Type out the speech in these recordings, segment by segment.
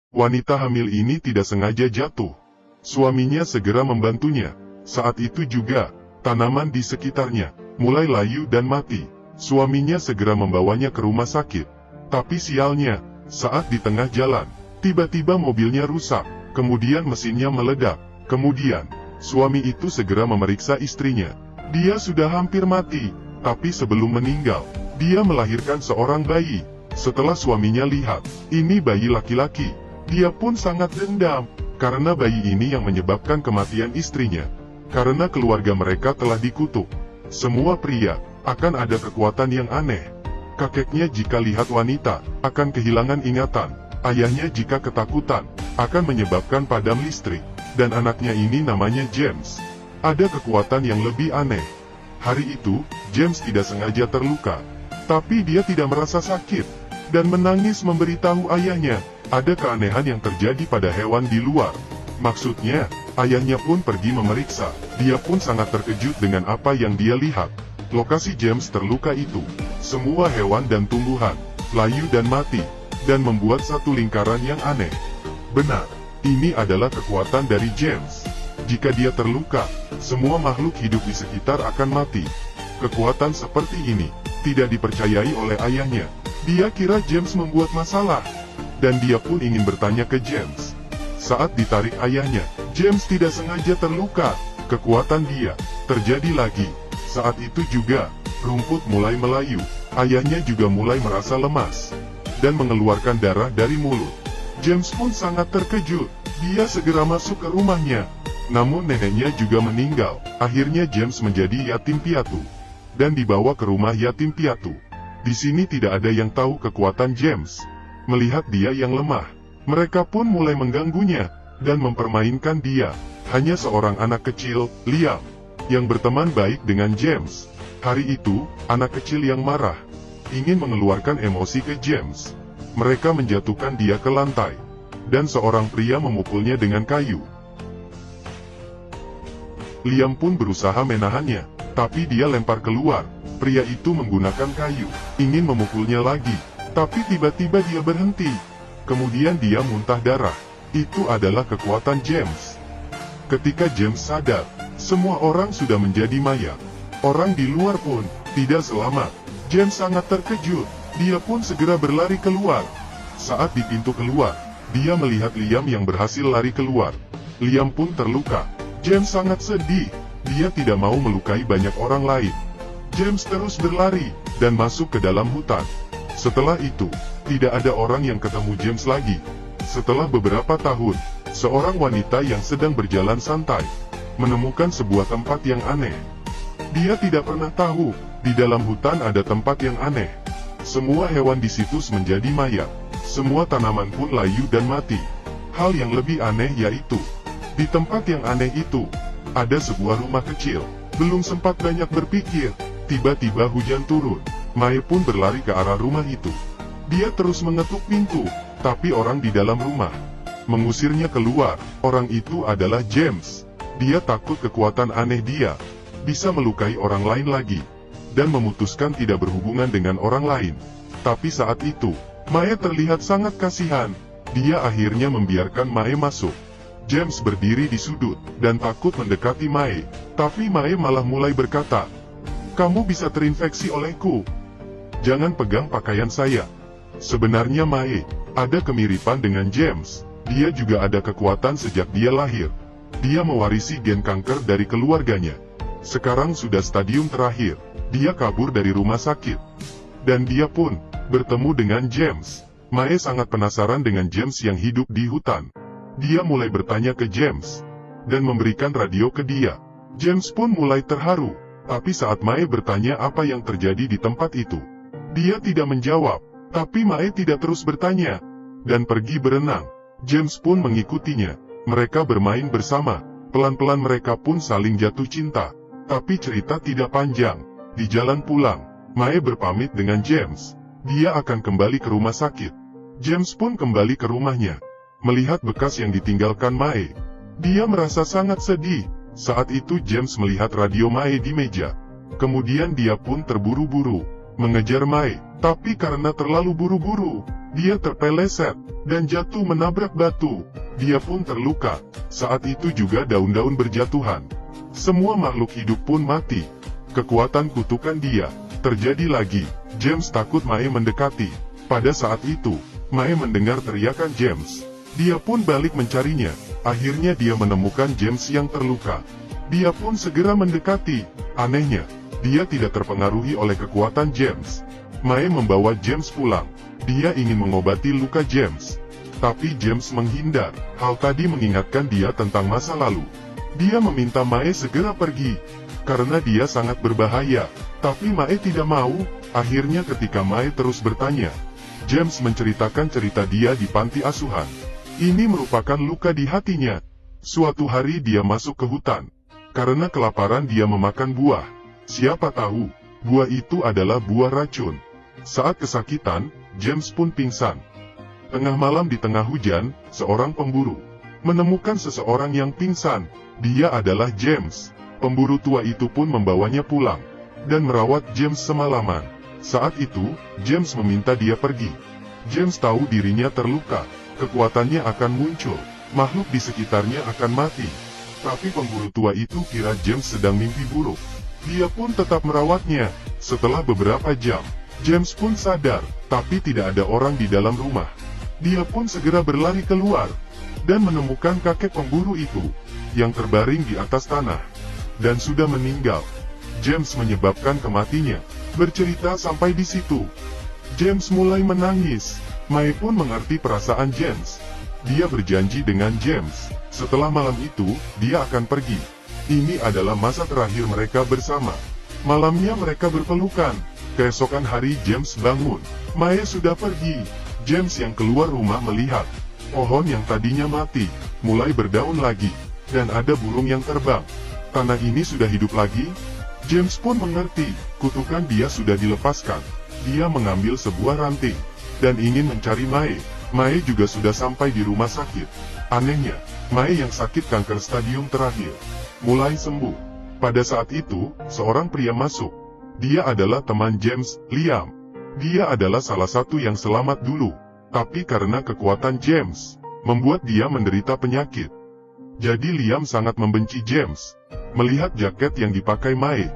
Wanita hamil ini tidak sengaja jatuh. Suaminya segera membantunya. Saat itu juga, tanaman di sekitarnya mulai layu dan mati. Suaminya segera membawanya ke rumah sakit. Tapi sialnya, saat di tengah jalan, tiba-tiba mobilnya rusak, kemudian mesinnya meledak. Kemudian, suami itu segera memeriksa istrinya. Dia sudah hampir mati, tapi sebelum meninggal, dia melahirkan seorang bayi. Setelah suaminya lihat, ini bayi laki-laki, dia pun sangat dendam, karena bayi ini yang menyebabkan kematian istrinya. Karena keluarga mereka telah dikutuk. Semua pria akan ada kekuatan yang aneh. Kakeknya jika lihat wanita, akan kehilangan ingatan. Ayahnya jika ketakutan, akan menyebabkan padam listrik. Dan anaknya ini namanya James. Ada kekuatan yang lebih aneh. Hari itu, James tidak sengaja terluka. Tapi dia tidak merasa sakit. Dan menangis memberitahu ayahnya, ada keanehan yang terjadi pada hewan di luar. Maksudnya, ayahnya pun pergi memeriksa. Dia pun sangat terkejut dengan apa yang dia lihat. Lokasi James terluka itu, semua hewan dan tumbuhan, layu dan mati, dan membuat satu lingkaran yang aneh. Benar, ini adalah kekuatan dari James. Jika dia terluka, semua makhluk hidup di sekitar akan mati. Kekuatan seperti ini, tidak dipercayai oleh ayahnya. Dia kira James membuat masalah. Dan dia pun ingin bertanya ke James. Saat ditarik ayahnya, James tidak sengaja terluka. Kekuatan dia terjadi lagi. Saat itu juga, rumput mulai melayu. Ayahnya juga mulai merasa lemas dan mengeluarkan darah dari mulut. James pun sangat terkejut. Dia segera masuk ke rumahnya. Namun neneknya juga meninggal. Akhirnya James menjadi yatim piatu dan dibawa ke rumah yatim piatu. Di sini tidak ada yang tahu kekuatan James. Melihat dia yang lemah, mereka pun mulai mengganggunya dan mempermainkan dia. Hanya seorang anak kecil, Liam, yang berteman baik dengan James. Hari itu, anak kecil yang marah ingin mengeluarkan emosi ke James. Mereka menjatuhkan dia ke lantai, dan seorang pria memukulnya dengan kayu. Liam pun berusaha menahannya, tapi dia lempar keluar. Pria itu menggunakan kayu, ingin memukulnya lagi. Tapi tiba-tiba dia berhenti. Kemudian dia muntah darah. Itu adalah kekuatan James. Ketika James sadar, semua orang sudah menjadi mayat. Orang di luar pun tidak selamat. James sangat terkejut. Dia pun segera berlari keluar. Saat di pintu keluar, dia melihat Liam yang berhasil lari keluar. Liam pun terluka. James sangat sedih. Dia tidak mau melukai banyak orang lain. James terus berlari dan masuk ke dalam hutan. Setelah itu, tidak ada orang yang ketemu James lagi. Setelah beberapa tahun, seorang wanita yang sedang berjalan santai menemukan sebuah tempat yang aneh. Dia tidak pernah tahu, di dalam hutan ada tempat yang aneh. Semua hewan di situ menjadi mayat. Semua tanaman pun layu dan mati. Hal yang lebih aneh yaitu, di tempat yang aneh itu, ada sebuah rumah kecil. Belum sempat banyak berpikir, tiba-tiba hujan turun. Mae pun berlari ke arah rumah itu. Dia terus mengetuk pintu, tapi orang di dalam rumah mengusirnya keluar. Orang itu adalah James. Dia takut kekuatan aneh dia bisa melukai orang lain lagi, dan memutuskan tidak berhubungan dengan orang lain. Tapi saat itu, Mae terlihat sangat kasihan. Dia akhirnya membiarkan Mae masuk. James berdiri di sudut, dan takut mendekati Mae. Tapi Mae malah mulai berkata, "Kamu bisa terinfeksi olehku. Jangan pegang pakaian saya." Sebenarnya Mae ada kemiripan dengan James. Dia juga ada kekuatan sejak dia lahir. Dia mewarisi gen kanker dari keluarganya. Sekarang sudah stadium terakhir. Dia kabur dari rumah sakit. Dan dia pun bertemu dengan James. Mae sangat penasaran dengan James yang hidup di hutan. Dia mulai bertanya ke James dan memberikan radio ke dia. James pun mulai terharu. Tapi saat Mae bertanya apa yang terjadi di tempat itu, dia tidak menjawab. Tapi Mae tidak terus bertanya dan pergi berenang. James pun mengikutinya. Mereka bermain bersama. Pelan-pelan mereka pun saling jatuh cinta. Tapi cerita tidak panjang. Di jalan pulang, Mae berpamit dengan James. Dia akan kembali ke rumah sakit. James pun kembali ke rumahnya. Melihat bekas yang ditinggalkan Mae, dia merasa sangat sedih. Saat itu James melihat radio Mae di meja. Kemudian dia pun terburu-buru mengejar Mae. Tapi karena terlalu buru-buru, Dia terpeleset dan jatuh menabrak batu. Dia pun terluka. Saat itu juga daun-daun berjatuhan. Semua makhluk hidup pun mati. Kekuatan kutukan dia terjadi lagi. James takut Mae mendekati. Pada saat itu, Mae mendengar teriakan James. Dia pun balik mencarinya. Akhirnya dia menemukan James yang terluka. Dia pun segera mendekati. Anehnya, dia tidak terpengaruhi oleh kekuatan James. Mae membawa James pulang. Dia ingin mengobati luka James. Tapi James menghindar. Hal tadi mengingatkan dia tentang masa lalu. Dia meminta Mae segera pergi, karena dia sangat berbahaya. Tapi Mae tidak mau. Akhirnya ketika Mae terus bertanya, James menceritakan cerita dia di panti asuhan. Ini merupakan luka di hatinya. Suatu hari dia masuk ke hutan. Karena kelaparan dia memakan buah. Siapa tahu, buah itu adalah buah racun. Saat kesakitan, James pun pingsan. Tengah malam di tengah hujan, seorang pemburu menemukan seseorang yang pingsan. Dia adalah James. Pemburu tua itu pun membawanya pulang dan merawat James semalaman. Saat itu, James meminta dia pergi. James tahu dirinya terluka, kekuatannya akan muncul, makhluk di sekitarnya akan mati. Tapi pemburu tua itu kira James sedang mimpi buruk. Dia pun tetap merawatnya. Setelah beberapa jam, James pun sadar, tapi tidak ada orang di dalam rumah. Dia pun segera berlari keluar, dan menemukan kakek pemburu itu, yang terbaring di atas tanah, dan sudah meninggal. James menyebabkan kematiannya. Bercerita sampai di situ, James mulai menangis. Mae pun mengerti perasaan James. Dia berjanji dengan James, setelah malam itu, dia akan pergi. Ini adalah masa terakhir mereka bersama. Malamnya mereka berpelukan. Keesokan hari James bangun. Mae sudah pergi. James yang keluar rumah melihat pohon yang tadinya mati, mulai berdaun lagi, dan ada burung yang terbang. Tanah ini sudah hidup lagi. James pun mengerti, kutukan dia sudah dilepaskan. Dia mengambil sebuah ranting, dan ingin mencari Mae. Mae juga sudah sampai di rumah sakit. Anehnya, Mae yang sakit kanker stadium terakhir mulai sembuh. Pada saat itu, seorang pria masuk. Dia adalah teman James, Liam. Dia adalah salah satu yang selamat dulu. Tapi karena kekuatan James, membuat dia menderita penyakit. Jadi Liam sangat membenci James. Melihat jaket yang dipakai Mae,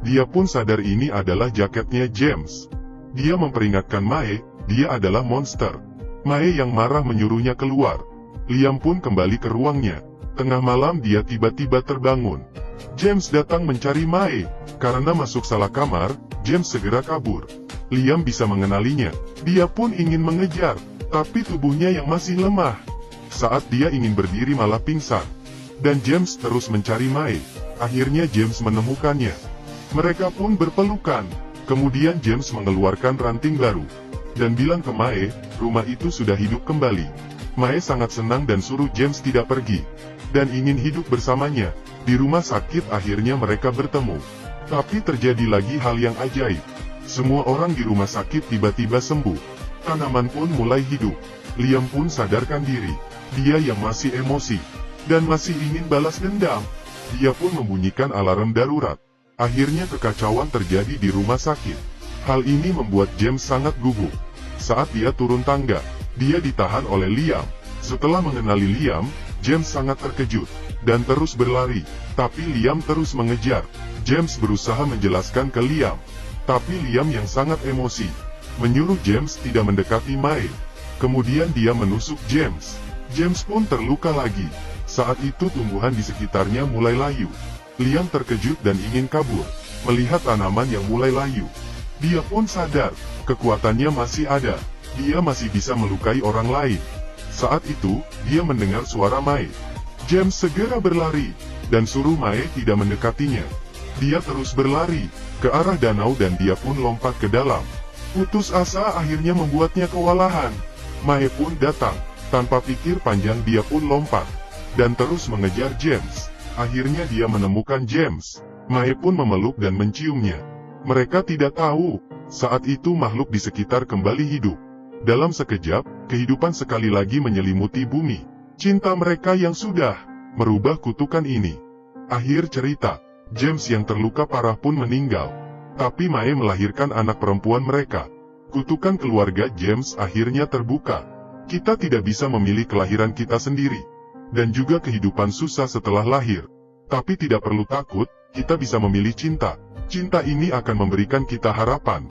dia pun sadar ini adalah jaketnya James. Dia memperingatkan Mae, dia adalah monster. Mae yang marah menyuruhnya keluar. Liam pun kembali ke ruangnya. Tengah malam dia tiba-tiba terbangun. James datang mencari Mae. Karena masuk salah kamar, James segera kabur. Liam bisa mengenalinya. Dia pun ingin mengejar, tapi tubuhnya yang masih lemah. Saat dia ingin berdiri malah pingsan. Dan James terus mencari Mae. Akhirnya James menemukannya. Mereka pun berpelukan. Kemudian James mengeluarkan ranting baru dan bilang ke Mae, rumah itu sudah hidup kembali. Mae sangat senang dan suruh James tidak pergi, dan ingin hidup bersamanya. Di rumah sakit akhirnya mereka bertemu. Tapi terjadi lagi hal yang ajaib. Semua orang di rumah sakit tiba-tiba sembuh. Tanaman pun mulai hidup. Liam pun sadarkan diri. Dia yang masih emosi, dan masih ingin balas dendam. Dia pun membunyikan alarm darurat. Akhirnya kekacauan terjadi di rumah sakit. Hal ini membuat James sangat gugup. Saat dia turun tangga, dia ditahan oleh Liam. Setelah mengenali Liam, James sangat terkejut, dan terus berlari. Tapi Liam terus mengejar. James berusaha menjelaskan ke Liam. Tapi Liam yang sangat emosi, menyuruh James tidak mendekati Mae. Kemudian dia menusuk James. James pun terluka lagi. Saat itu tumbuhan di sekitarnya mulai layu. Liam terkejut dan ingin kabur. Melihat tanaman yang mulai layu, dia pun sadar, kekuatannya masih ada. Dia masih bisa melukai orang lain. Saat itu, dia mendengar suara Mae. James segera berlari, dan suruh Mae tidak mendekatinya. Dia terus berlari ke arah danau dan dia pun lompat ke dalam. Putus asa akhirnya membuatnya kewalahan. Mae pun datang. Tanpa pikir panjang dia pun lompat, dan terus mengejar James. Akhirnya dia menemukan James. Mae pun memeluk dan menciumnya. Mereka tidak tahu, saat itu makhluk di sekitar kembali hidup. Dalam sekejap, kehidupan sekali lagi menyelimuti bumi. Cinta mereka yang sudah merubah kutukan ini. Akhir cerita, James yang terluka parah pun meninggal. Tapi Mae melahirkan anak perempuan mereka. Kutukan keluarga James akhirnya terbuka. Kita tidak bisa memilih kelahiran kita sendiri, dan juga kehidupan susah setelah lahir. Tapi tidak perlu takut, kita bisa memilih cinta. Cinta ini akan memberikan kita harapan.